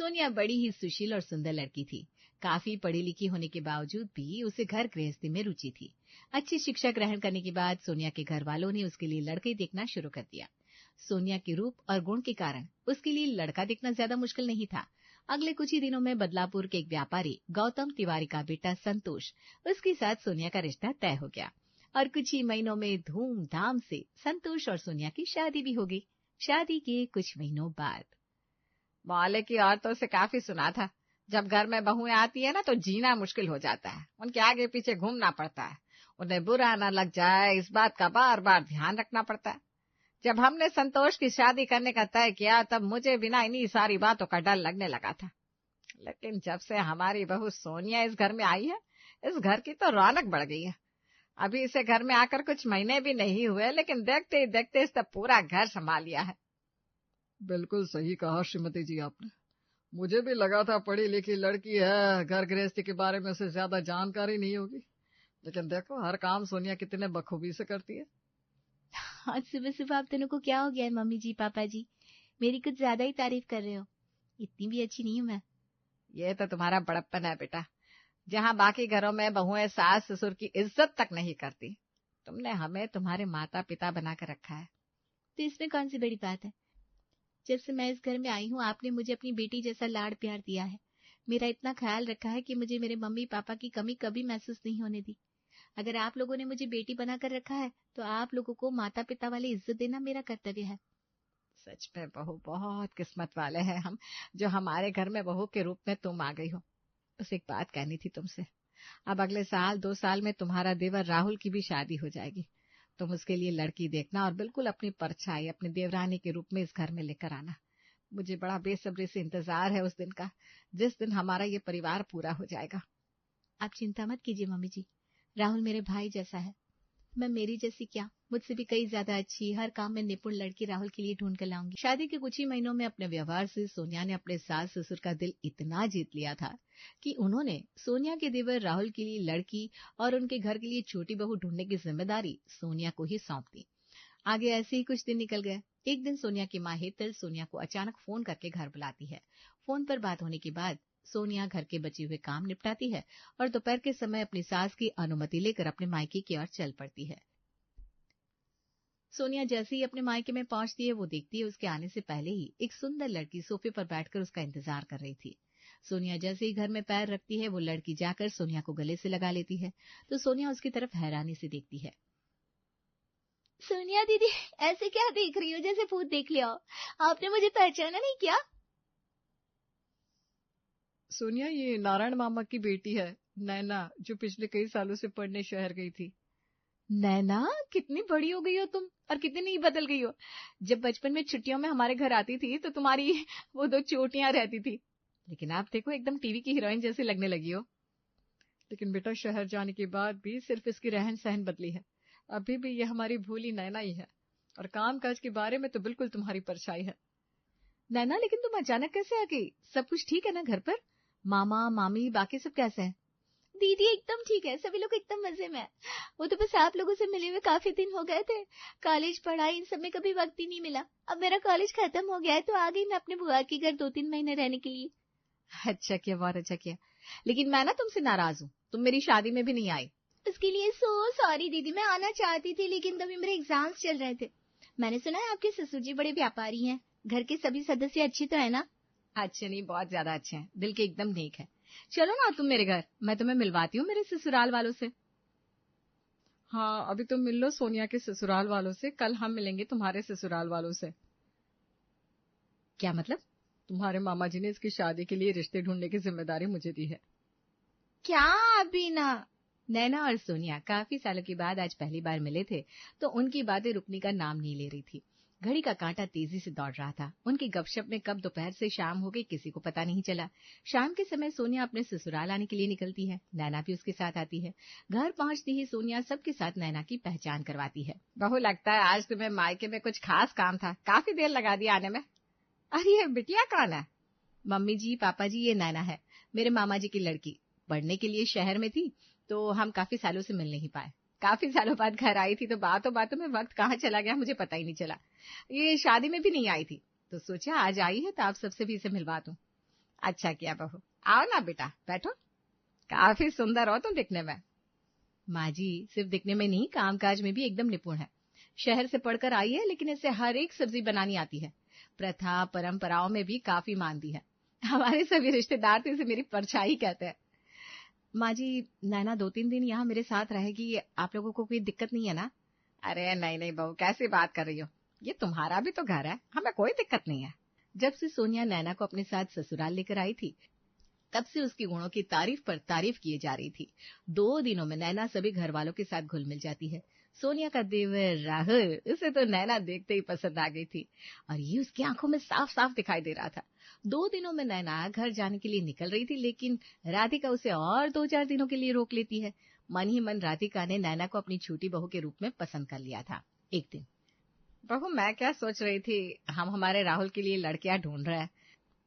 सोनिया बड़ी ही सुशील और सुंदर लड़की थी। काफी पढ़ी लिखी होने के बावजूद भी उसे घर गृहस्थी में रुचि थी। अच्छी शिक्षा ग्रहण करने के बाद सोनिया के घर वालों ने उसके लिए लड़के देखना शुरू कर दिया। सोनिया के रूप और गुण के कारण उसके लिए लड़का देखना ज्यादा मुश्किल नहीं था। अगले कुछ ही दिनों में बदलापुर के एक व्यापारी गौतम तिवारी का बेटा संतोष, उसके साथ सोनिया का रिश्ता तय हो गया और कुछ ही महीनों में धूमधाम से संतोष और सोनिया की शादी भी हो गई। शादी के कुछ महीनों बाद मोहल्ले की औरतों से काफी सुना था, जब घर में बहुएं आती है ना तो जीना मुश्किल हो जाता है। उनके आगे पीछे घूमना पड़ता है, उन्हें बुरा न लग जाए इस बात का बार बार ध्यान रखना पड़ता है। जब हमने संतोष की शादी करने का तय किया तब मुझे बिना इन्हीं सारी बातों का डर लगने लगा था, लेकिन जब से हमारी बहू सोनिया इस घर में आई है, इस घर की तो रौनक बढ़ गई है। अभी इसे घर में आकर कुछ महीने भी नहीं हुए, लेकिन देखते ही देखते इसने पूरा घर संभाल लिया है। बिल्कुल सही कहा श्रीमती जी आपने। मुझे भी लगा था पढ़ी लिखी लड़की है, घर गृहस्थी के बारे में उसे ज्यादा जानकारी नहीं होगी, लेकिन देखो हर काम सोनिया कितने बखूबी से करती है। आज सुबह सुबह आप दोनों को क्या हो गया है मम्मी जी पापा जी? मेरी कुछ ज्यादा ही तारीफ कर रहे हो। इतनी भी अच्छी नहीं हूं मैं। ये तो तुम्हारा बड़प्पन है बेटा। जहाँ बाकी घरों में बहुएं सास ससुर की इज्जत तक नहीं करती, तुमने हमें तुम्हारे माता पिता बनाकर रखा है। तो इसमें कौन सी बड़ी बात है? जब से मैं इस घर में आई हूँ आपने मुझे अपनी बेटी जैसा लाड़ प्यार दिया है, मेरा इतना ख्याल रखा है कि मुझे मेरे मम्मी पापा की कमी कभी महसूस नहीं होने दी। अगर आप लोगों ने मुझे बेटी बनाकर रखा है तो आप लोगों को माता पिता वाली इज्जत देना मेरा कर्तव्य है। सच में बहू बहुत किस्मत वाले हैं हम, जो हमारे घर में बहू के रूप में तुम आ गई हो। बस एक बात कहनी थी तुमसे, अब अगले साल 2 साल में तुम्हारा देवर राहुल की भी शादी हो जाएगी। तुम उसके लिए लड़की देखना और बिल्कुल अपनी परछाई अपने देवरानी के रूप में इस घर में लेकर आना। मुझे बड़ा बेसब्री से इंतजार है उस दिन का, जिस दिन हमारा ये परिवार पूरा हो जाएगा। आप चिंता मत कीजिए मम्मी जी, राहुल मेरे भाई जैसा है। मैं मेरी जैसी क्या, मुझसे भी कई ज्यादा अच्छी, हर काम में निपुण लड़की राहुल के लिए ढूंढ कर लाऊंगी। शादी के कुछ ही महीनों में अपने व्यवहार से सोनिया ने अपने सास ससुर का दिल इतना जीत लिया था कि उन्होंने सोनिया के देवर राहुल के लिए लड़की और उनके घर के लिए छोटी बहू ढूंढने की जिम्मेदारी सोनिया को ही सौंप दी। आगे ऐसे ही कुछ दिन निकल गए। एक दिन सोनिया की माँ हेतल सोनिया को अचानक फोन करके घर बुलाती है। फोन पर बात होने के बाद सोनिया घर के बचे हुए काम निपटाती है और दोपहर के समय अपनी सास की अनुमति लेकर अपने मायके की ओर चल पड़ती है। सोनिया जैसे ही अपने मायके में पहुंचती है, वो देखती है उसके आने से पहले ही एक सुंदर लड़की सोफे पर बैठकर उसका इंतजार कर रही थी। सोनिया जैसे ही घर में पैर रखती है, वो लड़की जाकर सोनिया को गले से लगा लेती है तो सोनिया उसकी तरफ हैरानी से देखती है। सोनिया दीदी, ऐसे क्या देख रही हो जैसे भूत देख लिया हो? आपने मुझे पहचाना नहीं क्या? सोनिया ये नारायण मामा की बेटी है नैना, जो पिछले कई सालों से पढ़ने शहर गई थी। नैना, कितनी बड़ी हो गई हो तुम और कितनी नहीं बदल गई हो। जब बचपन में छुट्टियों में हमारे घर आती थी तो तुम्हारी वो 2 चोटियां रहती थी, लेकिन आप देखो एकदम टीवी की हीरोइन जैसी लगने लगी हो। लेकिन बेटा शहर जाने के बाद भी सिर्फ इसकी रहन सहन बदली है, अभी भी ये हमारी भूली नैना ही है, और काम काज के बारे में तो बिल्कुल तुम्हारी परछाई है। नैना, लेकिन तुम अचानक कैसे आ गई? सब कुछ ठीक है ना घर पर? मामा मामी बाकी सब कैसे हैं? दीदी एकदम ठीक है, सभी लोग एकदम मजे में है। वो तो बस आप लोगों से मिले हुए काफी दिन हो गए थे, कॉलेज पढ़ाई इन सब में कभी वक्त ही नहीं मिला। अब मेरा कॉलेज खत्म हो गया है तो आ गई मैं अपने बुआ के घर 2-3 महीने रहने के लिए। अच्छा किया, बहुत अच्छा किया। लेकिन मैं ना तुमसे नाराज हूँ, तुम मेरी शादी में भी नहीं आई। उसके लिए सो सॉरी दीदी, मैं आना चाहती थी लेकिन तभी मेरे एग्जाम्स चल रहे थे। मैंने सुना है आपके ससुर जी बड़े व्यापारी हैं, घर के सभी सदस्य अच्छे तो है ना? अच्छे नहीं, बहुत ज्यादा अच्छे हैं, दिल के एकदम नेक है। चलो ना तुम मेरे घर, मैं तुम्हें मिलवाती हूँ मेरे ससुराल वालों से। हाँ, अभी तुम मिल लो सोनिया के ससुराल वालों से, कल हम मिलेंगे तुम्हारे ससुराल वालों से। क्या मतलब? तुम्हारे मामा जी ने इसकी शादी के लिए रिश्ते ढूंढने की जिम्मेदारी मुझे दी है। क्या अभी ना? नैना और सोनिया काफी सालों के बाद आज पहली बार मिले थे तो उनकी बातें रुकने का नाम नहीं ले रही थी। घड़ी का कांटा तेजी से दौड़ रहा था। उनकी गपशप में कब दोपहर से शाम हो गई किसी को पता नहीं चला। शाम के समय सोनिया अपने ससुराल आने के लिए निकलती है, नैना भी उसके साथ आती है। घर पहुंचती ही सोनिया सबके साथ नैना की पहचान करवाती है। बहू, लगता है आज तुम्हें मायके में कुछ खास काम था, काफी देर लगा दी आने में। अरे ये बिटिया कौन है? मम्मी जी पापा जी, ये नैना है, मेरे मामा जी की लड़की। पढ़ने के लिए शहर में थी तो हम काफी सालों से मिल नहीं पाए। काफी सालों बाद घर आई थी तो बातों बातों में वक्त कहाँ चला गया मुझे पता ही नहीं चला। ये शादी में भी नहीं आई थी तो सोचा आज आई है तो आप सबसे भी इसे मिलवा दूं। अच्छा किया बहू, आओ ना बेटा, बैठो। काफी सुंदर हो तुम दिखने में। माँ जी सिर्फ दिखने में नहीं, कामकाज में भी एकदम निपुण है। शहर से पढ़कर आई है, लेकिन इसे हर एक सब्जी बनानी आती है। प्रथा परंपराओं में भी काफी मानती है। हमारे सभी रिश्तेदार तो इसे मेरी परछाई कहते हैं। माँ जी, नैना 2-3 दिन यहाँ मेरे साथ रहेगी, आप लोगों को कोई दिक्कत नहीं है ना? अरे नहीं नहीं बहू, कैसी बात कर रही हो, ये तुम्हारा भी तो घर है, हमें कोई दिक्कत नहीं है। जब से सोनिया नैना को अपने साथ ससुराल लेकर आई थी, तब से उसकी गुणों की तारीफ पर तारीफ किए जा रही थी। 2 दिनों में नैना सभी घर वालों के साथ घुल मिल जाती है। सोनिया का देवर राहुल, उसे तो नैना देखते ही पसंद आ गई थी और ये उसकी आंखों में साफ साफ दिखाई दे रहा था। 2 दिनों में नैना घर जाने के लिए निकल रही थी, लेकिन राधिका उसे और 2-4 दिनों के लिए रोक लेती है। मन ही मन राधिका ने नैना को अपनी छोटी बहू के रूप में पसंद कर लिया था। एक दिन, बहू मैं क्या सोच रही थी, हम हमारे राहुल के लिए लड़कियां ढूंढ रहे हैं,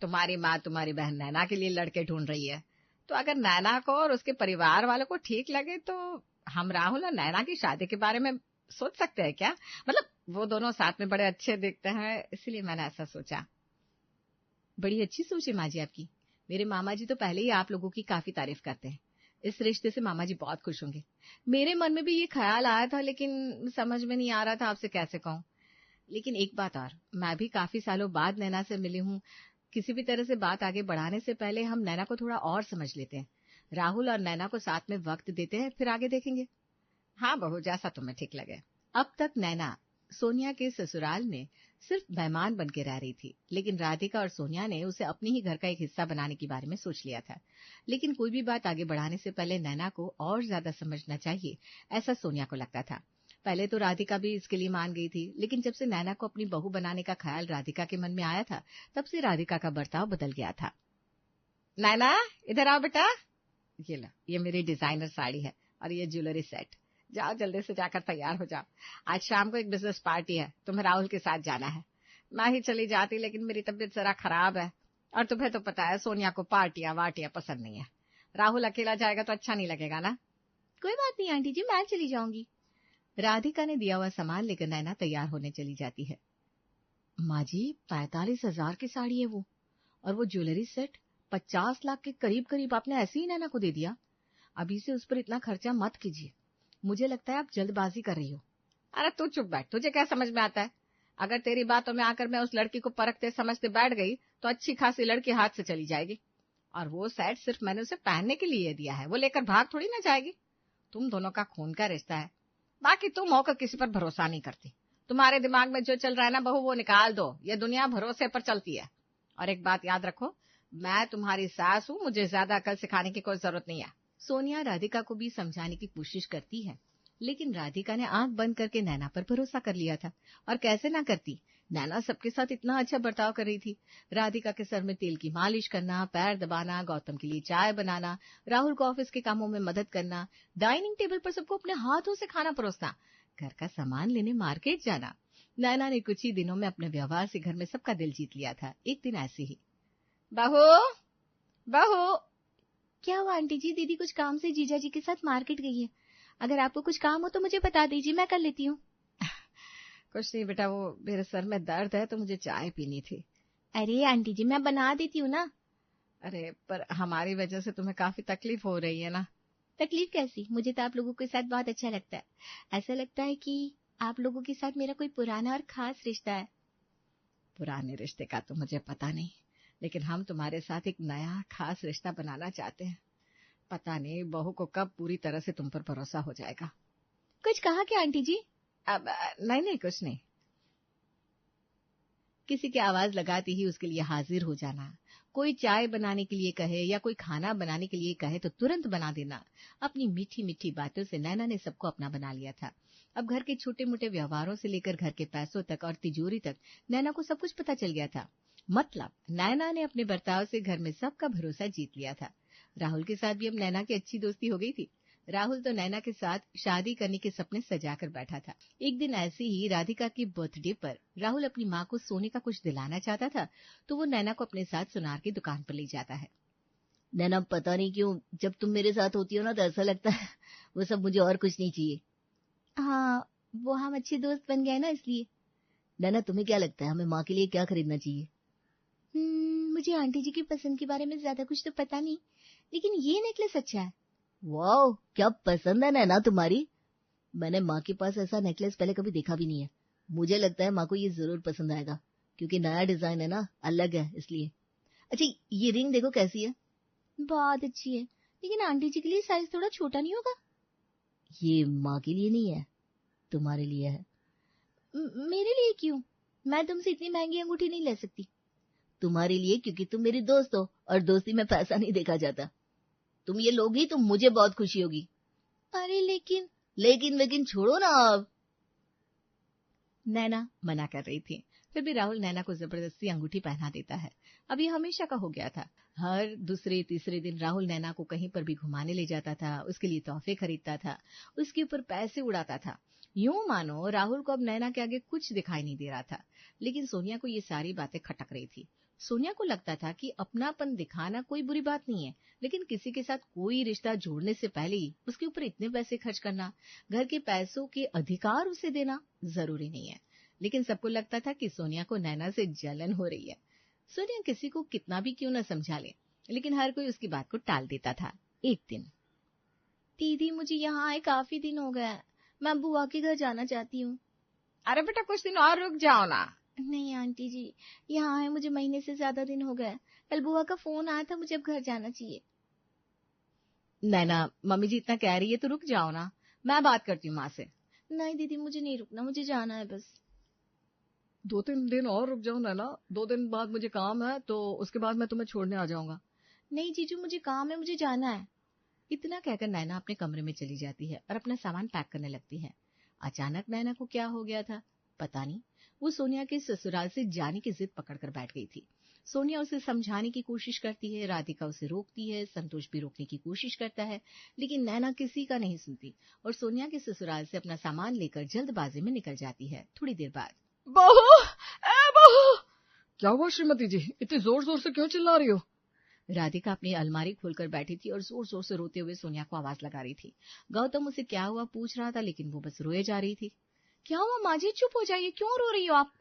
तुम्हारी माँ तुम्हारी बहन नैना के लिए लड़के ढूंढ रही है, तो अगर नैना को और उसके परिवार वालों को ठीक लगे तो हम राहुल और नैना की शादी के बारे में सोच सकते हैं क्या? मतलब वो दोनों साथ में बड़े अच्छे दिखते हैं, इसलिए मैंने ऐसा सोचा। बड़ी अच्छी सोच है माँ जी आपकी। मेरे मामा जी तो पहले ही आप लोगों की काफी तारीफ करते हैं। इस रिश्ते से मामा जी बहुत खुश होंगे। मेरे मन में भी ये ख्याल आया था, लेकिन समझ में नहीं आ रहा था आपसे कैसे कहूँ। लेकिन एक बात और, मैं भी काफी सालों बाद नैना से मिली हूँ। किसी भी तरह से बात आगे बढ़ाने से पहले हम नैना को थोड़ा और समझ लेते हैं। राहुल और नैना को साथ में वक्त देते हैं, फिर आगे देखेंगे। हाँ बहू, जैसा तुम्हें ठीक लगे। अब तक नैना सोनिया के ससुराल में सिर्फ मेहमान बन के रह रही थी, लेकिन राधिका और सोनिया ने उसे अपने ही घर का एक हिस्सा बनाने के बारे में सोच लिया था। लेकिन कोई भी बात आगे बढ़ाने से पहले नैना को और ज्यादा समझना चाहिए, ऐसा सोनिया को लगता था। पहले तो राधिका भी इसके लिए मान गई थी, लेकिन जब से नैना को अपनी बहू बनाने का ख्याल राधिका के मन में आया था, तब से राधिका का बर्ताव बदल गया था। नैना इधर आओ बेटा, ये लो, ये मेरी डिजाइनर साड़ी है और ये ज्वेलरी सेट। जाओ जल्दी से जाकर तैयार हो जाओ, आज शाम को एक बिजनेस पार्टी है, तुम्हें राहुल के साथ जाना है। मैं ही चली जाती, लेकिन मेरी तबीयत जरा खराब है, और तुम्हें तो पता है सोनिया को पार्टियां वार्टियां पसंद नहीं है। राहुल अकेला जाएगा तो अच्छा नहीं लगेगा ना। कोई बात नहीं आंटी जी, मैं चली जाऊंगी। राधिका ने दिया हुआ सामान लेकर नैना तैयार होने चली जाती है। माँ जी, 45,000 की साड़ी है वो, और वो ज्वेलरी सेट 50 लाख के करीब करीब आपने ऐसे ही नैना को दे दिया। अभी से उस पर इतना खर्चा मत कीजिए, मुझे लगता है आप जल्दबाजी कर रही हो। अरे तू चुप बैठ, तुझे क्या समझ में आता है? अगर तेरी बातों में आकर मैं उस लड़की को परखते समझते बैठ गई तो अच्छी खासी लड़की हाथ से चली जाएगी, और वो सेट सिर्फ मैंने उसे पहनने के लिए दिया है, वो लेकर भाग थोड़ी ना जाएगी। तुम दोनों का खून का रिश्ता है, बाकी तुम होकर किसी पर भरोसा नहीं करती। तुम्हारे दिमाग में जो चल रहा है ना बहू, वो निकाल दो, ये दुनिया भरोसे पर चलती है। और एक बात याद रखो, मैं तुम्हारी सास हूँ, मुझे ज्यादा अकल सिखाने की कोई जरूरत नहीं है। सोनिया राधिका को भी समझाने की कोशिश करती है, लेकिन राधिका ने आंख बंद करके नैना पर भरोसा कर लिया था। और कैसे ना करती, नैना सबके साथ इतना अच्छा बर्ताव कर रही थी। राधिका के सर में तेल की मालिश करना, पैर दबाना, गौतम के लिए चाय बनाना, राहुल को ऑफिस के कामों में मदद करना, डाइनिंग टेबल पर सबको अपने हाथों से खाना परोसना, घर का सामान लेने मार्केट जाना। नैना ने कुछ ही दिनों में अपने व्यवहार से घर में सबका दिल जीत लिया था। एक दिन ऐसे ही, बहू बहू। क्या हुआ आंटी जी? दीदी कुछ काम से जीजा जी के साथ मार्केट गई है। अगर आपको कुछ काम हो तो मुझे बता दीजिए, मैं कर लेती हूँ। कुछ नहीं बेटा, वो मेरे सर में दर्द है तो मुझे चाय पीनी थी। अरे आंटी जी, मैं बना देती हूँ ना। अरे पर हमारी वजह से तुम्हें काफी तकलीफ हो रही है ना। तकलीफ कैसी? मुझे तो आप लोगों के साथ बहुत अच्छा लगता है। ऐसा लगता है कि आप लोगों के साथ मेरा कोई पुराना और खास रिश्ता है। पुराने रिश्ते का तो मुझे पता नहीं, लेकिन हम तुम्हारे साथ एक नया खास रिश्ता बनाना चाहते हैं। पता नहीं बहू को कब पूरी तरह से तुम पर भरोसा हो जाएगा। कुछ कहा क्या आंटी जी? अब नहीं कुछ नहीं। किसी की आवाज लगाते ही उसके लिए हाजिर हो जाना, कोई चाय बनाने के लिए कहे या कोई खाना बनाने के लिए कहे तो तुरंत बना देना। अपनी मीठी मीठी बातों से नैना ने सबको अपना बना लिया था। अब घर के छोटे मोटे व्यवहारों से लेकर घर के पैसों तक और तिजोरी तक नैना को सब कुछ पता चल गया था। मतलब नैना ने अपने बर्ताव से घर में सबका भरोसा जीत लिया था। राहुल के साथ भी अब नैना की अच्छी दोस्ती हो गई थी। राहुल तो नैना के साथ शादी करने के सपने सजाकर बैठा था। एक दिन ऐसे ही राधिका की बर्थडे पर राहुल अपनी माँ को सोने का कुछ दिलाना चाहता था, तो वो नैना को अपने साथ सुनार की दुकान पर ले जाता है। नैना, पता नहीं क्यों जब तुम मेरे साथ होती हो ना तो ऐसा लगता है वो सब मुझे और कुछ नहीं चाहिए। हाँ, वो हम अच्छे दोस्त बन गए ना, इसलिए। नैना, तुम्हें क्या लगता है हमें माँ के लिए क्या खरीदना चाहिए? मुझे आंटी जी की पसंद के बारे में ज्यादा कुछ तो पता नहीं, लेकिन ये नेकलेस अच्छा है। वाह, क्या पसंद है नैना तुम्हारी। मैंने माँ के पास ऐसा नेकलेस पहले कभी देखा भी नहीं है। मुझे लगता है माँ को ये जरूर पसंद आएगा, क्योंकि नया डिजाइन है ना, अलग है इसलिए। अच्छा, ये रिंग देखो कैसी है। बहुत अच्छी है, लेकिन आंटी जी के लिए साइज थोड़ा छोटा नहीं होगा? ये माँ के लिए नहीं है, तुम्हारे लिए है। मेरे लिए क्यों? मैं तुमसे इतनी महंगी अंगूठी नहीं ले सकती। तुम्हारे लिए, क्योंकि तुम मेरी दोस्त हो और दोस्ती में पैसा नहीं देखा जाता। तुम ये लोगी तो मुझे बहुत खुशी होगी। अरे लेकिन छोड़ो ना अब। नैना मना कर रही थी, फिर भी राहुल नैना को जबरदस्ती अंगूठी पहना देता है। अब ये हमेशा का हो गया था। हर दूसरे तीसरे दिन राहुल नैना को कहीं पर भी घुमाने ले जाता था, उसके लिए तोहफे खरीदता था, उसके ऊपर पैसे उड़ाता था। यूं मानो राहुल को अब नैना के आगे कुछ दिखाई नहीं दे रहा था। लेकिन सोनिया को ये सारी बातें खटक रही थी। सोनिया को लगता था कि अपनापन दिखाना कोई बुरी बात नहीं है, लेकिन किसी के साथ कोई रिश्ता जोड़ने से पहले ही उसके ऊपर इतने पैसे खर्च करना, घर के पैसों के अधिकार उसे देना जरूरी नहीं है। लेकिन सबको लगता था कि सोनिया को नैना से जलन हो रही है। सोनिया किसी को कितना भी क्यों न समझा ले, लेकिन हर कोई उसकी बात को टाल देता था। एक दिन, दीदी मुझे यहाँ आए काफी दिन हो गए, मैं बुआ के घर जाना चाहती हूँ। अरे बेटा कुछ दिन और रुक जाओ ना। नहीं आंटी जी, यहाँ आए मुझे महीने से ज्यादा दिन हो गए। कल बुआ का फोन आया था, मुझे अब घर जाना चाहिए। नैना, मम्मी जी इतना कह रही है तो रुक जाओ ना, मैं बात करती हूँ माँ से। नहीं दीदी, मुझे नहीं रुकना, मुझे जाना है बस। 2-3 दिन और रुक जाओ नैना, 2 दिन बाद मुझे काम है, तो उसके बाद मैं तुम्हें छोड़ने आ जाऊंगा। नहीं जीजू, मुझे काम है, मुझे जाना है। इतना कहकर नैना अपने कमरे में चली जाती है और अपना सामान पैक करने लगती है। अचानक नैना को क्या हो गया था पता नहीं, वो सोनिया के ससुराल से जाने की जिद पकड़कर बैठ गई थी। सोनिया उसे समझाने की कोशिश करती है, राधिका उसे रोकती है, संतोष भी रोकने की कोशिश करता है, लेकिन नैना किसी का नहीं सुनती और सोनिया के ससुराल से अपना सामान लेकर जल्दबाजी में निकल जाती है। थोड़ी देर बाद, बहू, ए बहू। क्या हुआ श्रीमती जी, इतनी जोर जोर से क्यों चिल्ला रही हो? राधिका अपनी अलमारी खोलकर बैठी थी और जोर जोर से रोते हुए सोनिया को आवाज लगा रही थी। गौतम उसे क्या हुआ पूछ रहा था, लेकिन वो बस रोए जा रही थी। क्या हुआ माँ जी, चुप हो जाइए, क्यों रो रही हो आप?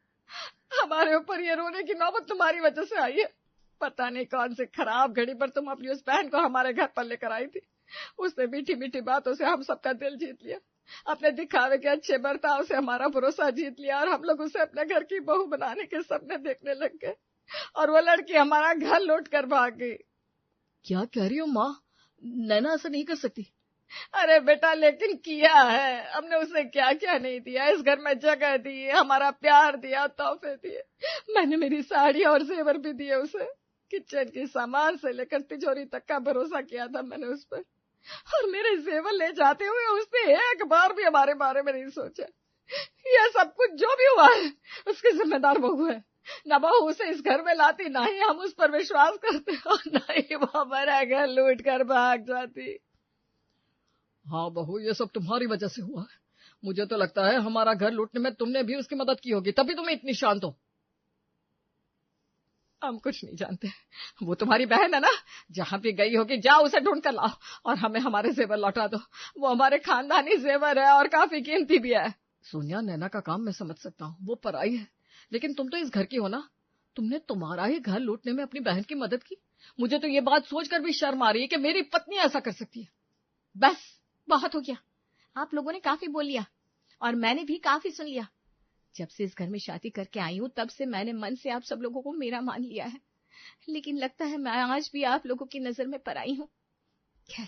हमारे ऊपर ये रोने की नौबत तुम्हारी वजह से आई है। पता नहीं कौन से खराब घड़ी पर तुम अपनी उस बहन को हमारे घर पर लेकर आई थी। उसने मीठी मीठी बातों से हम सबका दिल जीत लिया, अपने दिखावे के अच्छे बर्ताव से हमारा भरोसा जीत लिया, और हम लोग उसे अपने घर की बहू बनाने के सपने देखने लग गए, और वो लड़की हमारा घर लौट कर भाग गई। क्या कह रही हो माँ? नैना ऐसा नहीं कर सकती। अरे बेटा, लेकिन किया है। हमने उसे क्या क्या नहीं दिया, इस घर में जगह दी, हमारा प्यार दिया, तोहफे दिए, मैंने मेरी साड़ी और जेवर भी दिए उसे। किचन के सामान से लेकर तिजोरी तक का भरोसा किया था मैंने उस पर, और मेरे जेवर ले जाते हुए उसने एक बार भी हमारे बारे में नहीं सोचा। यह सब कुछ जो भी हुआ है उसकी जिम्मेदार बहू है। न बहू उसे इस घर में लाती, ना ही हम उस पर विश्वास करते, और न ही वो हमारा घर लूट कर भाग जाती। हाँ बहू, ये सब तुम्हारी वजह से हुआ है। मुझे तो लगता है हमारा घर लूटने में तुमने भी उसकी मदद की होगी, तभी तुम्हें इतनी शांत हो। हम कुछ नहीं जानते, वो तुम्हारी बहन है ना, जहां भी गई होगी जाओ उसे ढूंढ कर लाओ और हमें हमारे जेवर लौटा दो। वो हमारे खानदानी जेवर है और काफी कीमती भी है। सोनिया, नैना का काम मैं समझ सकता हूँ, वो पराई है, लेकिन तुम तो इस घर की हो ना। तुमने तुम्हारा ही घर लूटने में अपनी बहन की मदद की। मुझे तो ये बात सोचकर भी शर्म आ रही है कि मेरी पत्नी ऐसा कर सकती है। बस बहुत हो गया, आप लोगों ने काफी बोल लिया और मैंने भी काफी सुन लिया। जब से इस घर में शादी करके आई हूँ तब से मैंने मन से आप सब लोगों को मेरा मान लिया है, लेकिन लगता है मैं आज भी आप लोगों की नजर में पराई हूँ। खैर,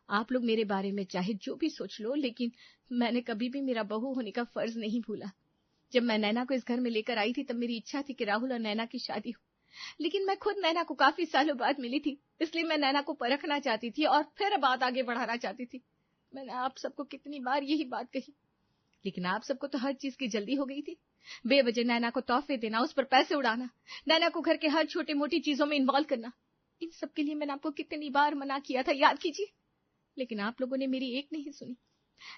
आप लोग मेरे बारे में चाहे जो भी सोच लो, लेकिन मैंने कभी भी मेरा बहू होने का फर्ज नहीं भूला। जब मैं नैना को इस घर में लेकर आई थी तब मेरी इच्छा थी कि राहुल और नैना की शादी हो, लेकिन मैं खुद नैना को काफी सालों बाद मिली थी, इसलिए मैं नैना को परखना चाहती थी और फिर बात आगे बढ़ाना चाहती थी। मैंने आप सबको कितनी बार यही बात कही, लेकिन आप सबको तो हर चीज की जल्दी हो गई थी। बेवजह नैना को तोहफे देना, उस पर पैसे उड़ाना, नैना को घर के हर छोटी मोटी चीजों में इन्वॉल्व करना, इन सब के लिए मैंने आपको कितनी बार मना किया था, याद कीजिए। लेकिन आप लोगों ने मेरी एक नहीं सुनी।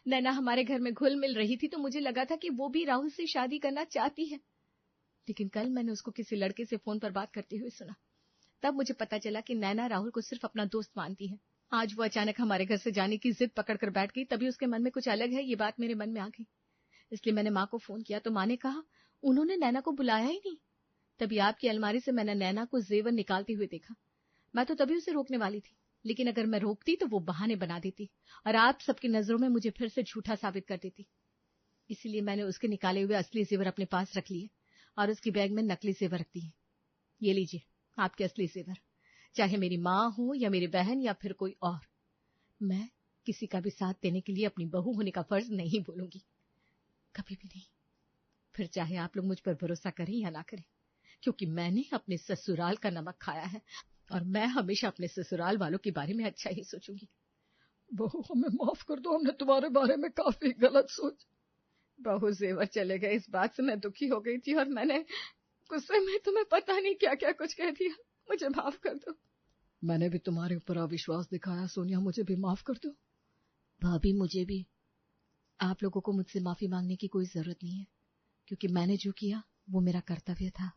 नैना हमारे घर में घुल मिल रही थी तो मुझे लगा था कि वो भी राहुल से शादी करना चाहती है, लेकिन कल मैंने उसको किसी लड़के से फोन पर बात करते हुए सुना। तब मुझे पता चला कि नैना राहुल को सिर्फ अपना दोस्त मानती है। आज वो अचानक हमारे घर से जाने की जिद पकड़कर बैठ गई, तभी उसके मन में कुछ अलग है ये बात मेरे मन में आ गई। इसलिए मैंने माँ को फोन किया तो माँ ने कहा उन्होंने नैना को बुलाया ही नहीं। तभी आपकी अलमारी से मैंने नैना को जेवर निकालते हुए देखा। मैं तो तभी उसे रोकने वाली थी, लेकिन अगर मैं रोकती तो वो बहाने बना देती और आप सबकी नजरों में मुझे फिर से झूठा साबित कर देती। इसीलिए मैंने उसके निकाले हुए असली जेवर अपने पास रख लिए और उसकी बैग में नकली जेवर रख दिए। ये लीजिए आपके असली जेवर, चाहे मेरी माँ हो या मेरी बहन या फिर कोई और। मैं किसी का भी साथ देने के लिए अपनी बहू होने का फर्ज नहीं बोलूंगी, कभी भी नहीं। फिर चाहे आप लोग मुझ पर भरोसा करें या ना करें, क्योंकि मैंने अपने ससुराल का नमक खाया है और मैं हमेशा अपने ससुराल वालों के बारे में अच्छा ही सोचूंगी। बहू हमें माफ कर दो, हमने तुम्हारे बारे में काफी गलत सोच। बहू जेवर चले गए इस बात से मैं दुखी हो गई थी और मैंने गुस्से में तुम्हें पता नहीं क्या क्या कुछ कह दिया। मुझे माफ कर दो। मैंने भी तुम्हारे ऊपर अविश्वास दिखाया सोनिया, मुझे भी माफ कर दो। भाभी मुझे भी। आप लोगों को मुझसे माफी मांगने की कोई जरूरत नहीं है, क्योंकि मैंने जो किया वो मेरा कर्तव्य था।